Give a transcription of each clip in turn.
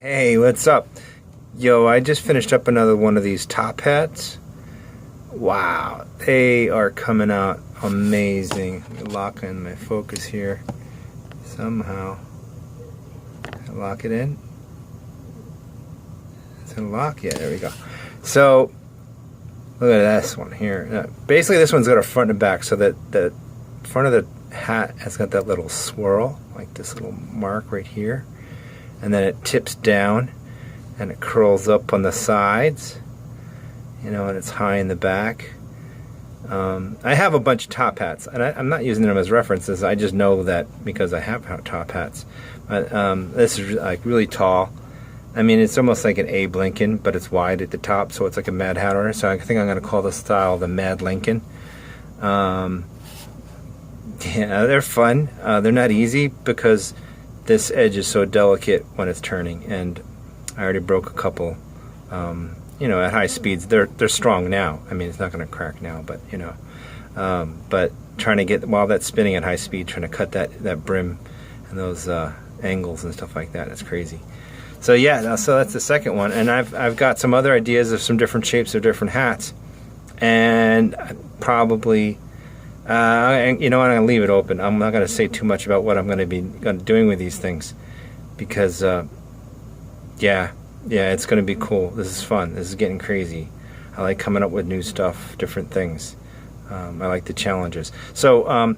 Hey, what's up? Yo, I just finished up another one of these top hats. Wow, they are coming out amazing. Lock in my focus here somehow. Lock it in. Is it a lock? Yeah, there we go. So, look at this one here. Basically, this one's got a front and back, so that the front of the hat has got that little swirl, like this little mark right here. And then it tips down and it curls up on the sides, you know, and it's high in the back. I have a bunch of top hats, and I'm not using them as references. I just know that because I have top hats. But this is like really tall. I mean, it's almost like an Abe Lincoln, but it's wide at the top, so it's like a Mad Hatter. So I think I'm going to call this style the Mad Lincoln. Yeah, they're fun. They're not easy because this edge is so delicate when it's turning, and I already broke a couple. You know, at high speeds, they're strong now. I mean, it's not going to crack now, but you know. But trying to get, while that's spinning at high speed, trying to cut that brim and those angles and stuff like that, it's crazy. So yeah, so that's the second one, and I've got some other ideas of some different shapes of different hats, and probably. You know what, I'm going to leave it open. I'm not going to say too much about what I'm going to be doing with these things because, yeah, it's going to be cool. This is fun. This is getting crazy. I like coming up with new stuff, different things. I like the challenges. So,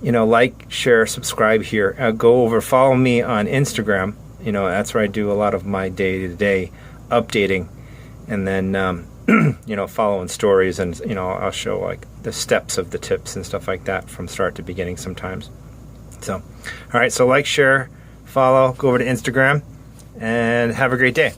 you know, like, share, subscribe here. Go over, follow me on Instagram. You know, that's where I do a lot of my day-to-day updating. And then, you know, following stories, and you know, I'll show like the steps of the tips and stuff like that from start to beginning sometimes. So, all right, so like, share, follow, go over to Instagram, and have a great day.